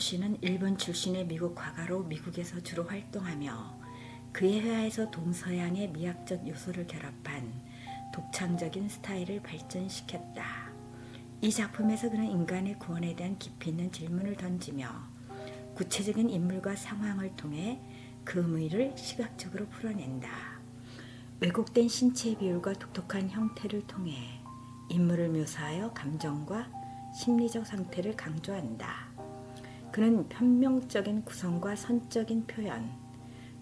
씨는 일본 출신의 미국 화가로 미국에서 주로 활동하며 그의 회화에서 동서양의 미학적 요소를 결합한 독창적인 스타일을 발전시켰다. 이 작품에서 그는 인간의 구원에 대한 깊이 있는 질문을 던지며 구체적인 인물과 상황을 통해 그 의미를 시각적으로 풀어낸다. 왜곡된 신체 비율과 독특한 형태를 통해 인물을 묘사하여 감정과 심리적 상태를 강조한다. 그는 편명적인 구성과 선적인 표현,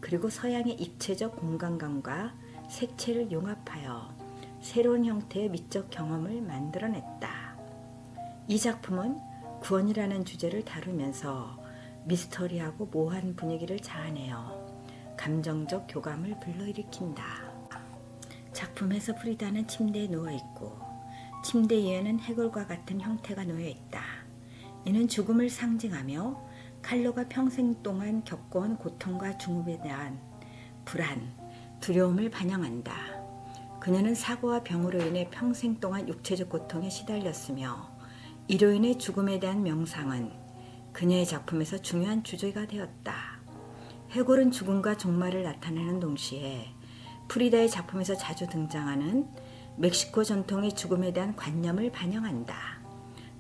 그리고 서양의 입체적 공간감과 색채를 용합하여 새로운 형태의 미적 경험을 만들어냈다. 이 작품은 구원이라는 주제를 다루면서 미스터리하고 모호한 분위기를 자아내어 감정적 교감을 불러일으킨다. 작품에서 프리다는 침대에 누워있고 침대 위에는 해골과 같은 형태가 놓여있다. 이는 죽음을 상징하며 칼로가 평생 동안 겪어온 고통과 중음에 대한 불안, 두려움을 반영한다. 그녀는 사고와 병으로 인해 평생 동안 육체적 고통에 시달렸으며 이로 인해 죽음에 대한 명상은 그녀의 작품에서 중요한 주제가 되었다. 해골은 죽음과 종말을 나타내는 동시에 프리다의 작품에서 자주 등장하는 멕시코 전통의 죽음에 대한 관념을 반영한다.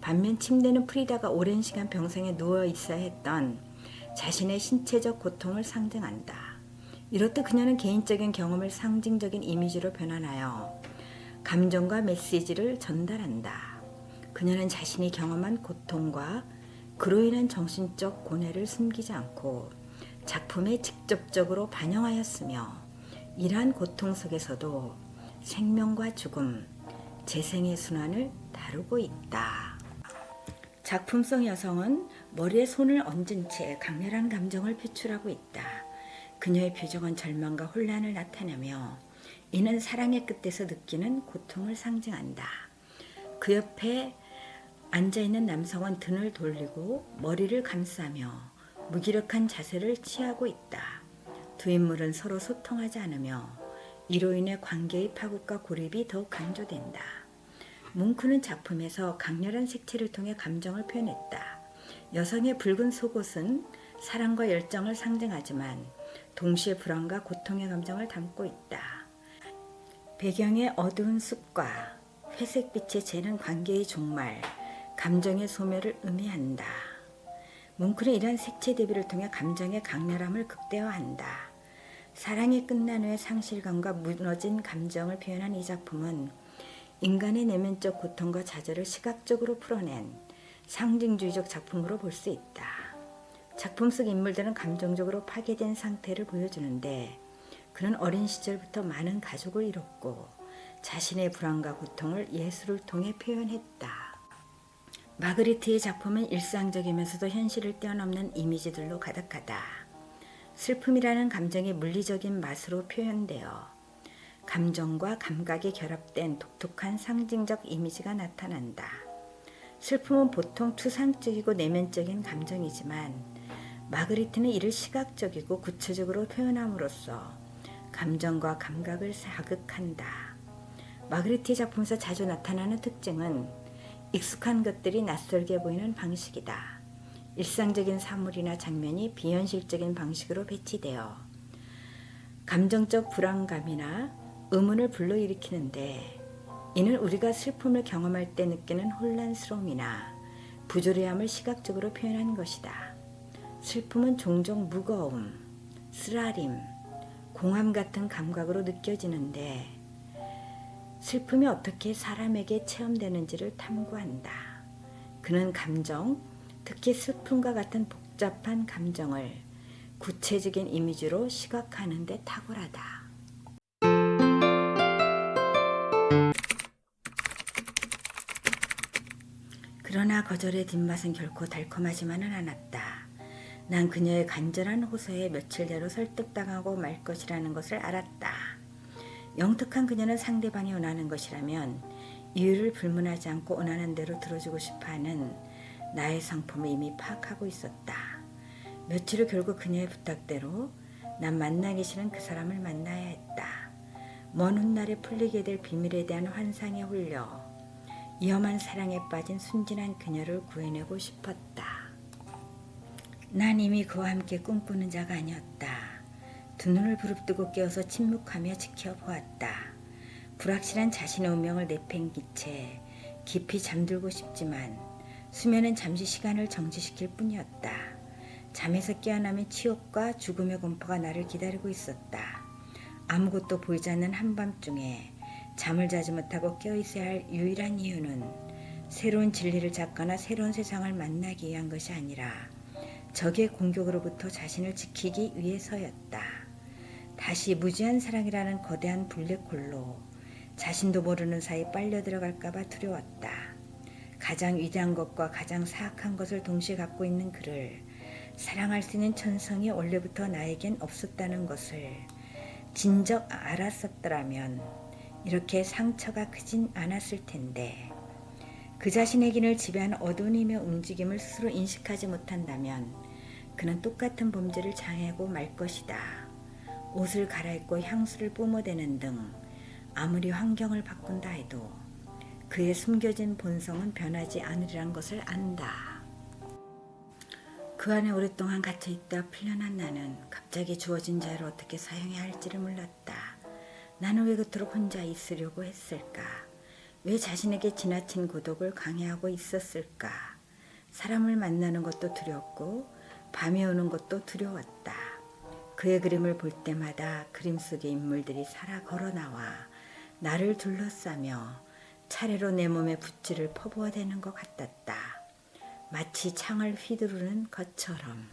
반면 침대는 프리다가 오랜 시간 병상에 누워 있어야 했던 자신의 신체적 고통을 상징한다. 이렇듯 그녀는 개인적인 경험을 상징적인 이미지로 변환하여 감정과 메시지를 전달한다. 그녀는 자신이 경험한 고통과 그로 인한 정신적 고뇌를 숨기지 않고 작품에 직접적으로 반영하였으며 이러한 고통 속에서도 생명과 죽음, 재생의 순환을 다루고 있다. 작품 속 여성은 머리에 손을 얹은 채 강렬한 감정을 표출하고 있다. 그녀의 표정은 절망과 혼란을 나타내며 이는 사랑의 끝에서 느끼는 고통을 상징한다. 그 옆에 앉아있는 남성은 등을 돌리고 머리를 감싸며 무기력한 자세를 취하고 있다. 두 인물은 서로 소통하지 않으며 이로 인해 관계의 파국과 고립이 더욱 강조된다. 뭉크는 작품에서 강렬한 색채를 통해 감정을 표현했다. 여성의 붉은 속옷은 사랑과 열정을 상징하지만 동시에 불안과 고통의 감정을 담고 있다. 배경의 어두운 숲과 회색빛의 재는 관계의 종말, 감정의 소멸을 의미한다. 뭉크는 이러한 색채 대비를 통해 감정의 강렬함을 극대화한다. 사랑이 끝난 후의 상실감과 무너진 감정을 표현한 이 작품은 인간의 내면적 고통과 좌절을 시각적으로 풀어낸 상징주의적 작품으로 볼 수 있다. 작품 속 인물들은 감정적으로 파괴된 상태를 보여주는데 그는 어린 시절부터 많은 가족을 잃었고 자신의 불안과 고통을 예술을 통해 표현했다. 마그리트의 작품은 일상적이면서도 현실을 뛰어넘는 이미지들로 가득하다. 슬픔이라는 감정이 물리적인 맛으로 표현되어 감정과 감각이 결합된 독특한 상징적 이미지가 나타난다. 슬픔은 보통 추상적이고 내면적인 감정이지만 마그리트는 이를 시각적이고 구체적으로 표현함으로써 감정과 감각을 자극한다. 마그리트의 작품에서 자주 나타나는 특징은 익숙한 것들이 낯설게 보이는 방식이다. 일상적인 사물이나 장면이 비현실적인 방식으로 배치되어 감정적 불안감이나 의문을 불러일으키는데 이는 우리가 슬픔을 경험할 때 느끼는 혼란스러움이나 부조리함을 시각적으로 표현한 것이다. 슬픔은 종종 무거움, 쓰라림, 공허함 같은 감각으로 느껴지는데 슬픔이 어떻게 사람에게 체험되는지를 탐구한다. 그는 감정, 특히 슬픔과 같은 복잡한 감정을 구체적인 이미지로 시각화하는 데 탁월하다. 그러나 거절의 뒷맛은 결코 달콤하지만은 않았다. 난 그녀의 간절한 호소에 며칠 내로 설득당하고 말 것이라는 것을 알았다. 영특한 그녀는 상대방이 원하는 것이라면 이유를 불문하지 않고 원하는 대로 들어주고 싶어하는 나의 성품을 이미 파악하고 있었다. 며칠 후 결국 그녀의 부탁대로 난 만나기 싫은 그 사람을 만나야 했다. 먼 훗날에 풀리게 될 비밀에 대한 환상에 홀려 위험한 사랑에 빠진 순진한 그녀를 구해내고 싶었다. 난 이미 그와 함께 꿈꾸는 자가 아니었다. 두 눈을 부릅뜨고 깨어서 침묵하며 지켜보았다. 불확실한 자신의 운명을 내팽긴 채 깊이 잠들고 싶지만 수면은 잠시 시간을 정지시킬 뿐이었다. 잠에서 깨어나면 치욕과 죽음의 공포가 나를 기다리고 있었다. 아무것도 보이지 않는 한밤중에 잠을 자지 못하고 깨어있어야 할 유일한 이유는 새로운 진리를 찾거나 새로운 세상을 만나기 위한 것이 아니라 적의 공격으로부터 자신을 지키기 위해서였다. 다시 무지한 사랑이라는 거대한 블랙홀로 자신도 모르는 사이 빨려 들어갈까봐 두려웠다. 가장 위대한 것과 가장 사악한 것을 동시에 갖고 있는 그를 사랑할 수 있는 천성이 원래부터 나에겐 없었다는 것을 진작 알았었더라면 이렇게 상처가 크진 않았을 텐데 그 자신의 긴을 지배하는 어두운 힘의 움직임을 스스로 인식하지 못한다면 그는 똑같은 범죄를 장해하고 말 것이다. 옷을 갈아입고 향수를 뿜어대는 등 아무리 환경을 바꾼다 해도 그의 숨겨진 본성은 변하지 않으리란 것을 안다. 그 안에 오랫동안 갇혀있다 풀려난 나는 갑자기 주어진 자유를 어떻게 사용해야 할지를 몰랐다. 나는 왜 그토록 혼자 있으려고 했을까? 왜 자신에게 지나친 고독을 강요하고 있었을까? 사람을 만나는 것도 두렵고 밤이 오는 것도 두려웠다. 그의 그림을 볼 때마다 그림 속의 인물들이 살아 걸어나와 나를 둘러싸며 차례로 내 몸에 붓질을 퍼부어대는 것 같았다. 마치 창을 휘두르는 것처럼.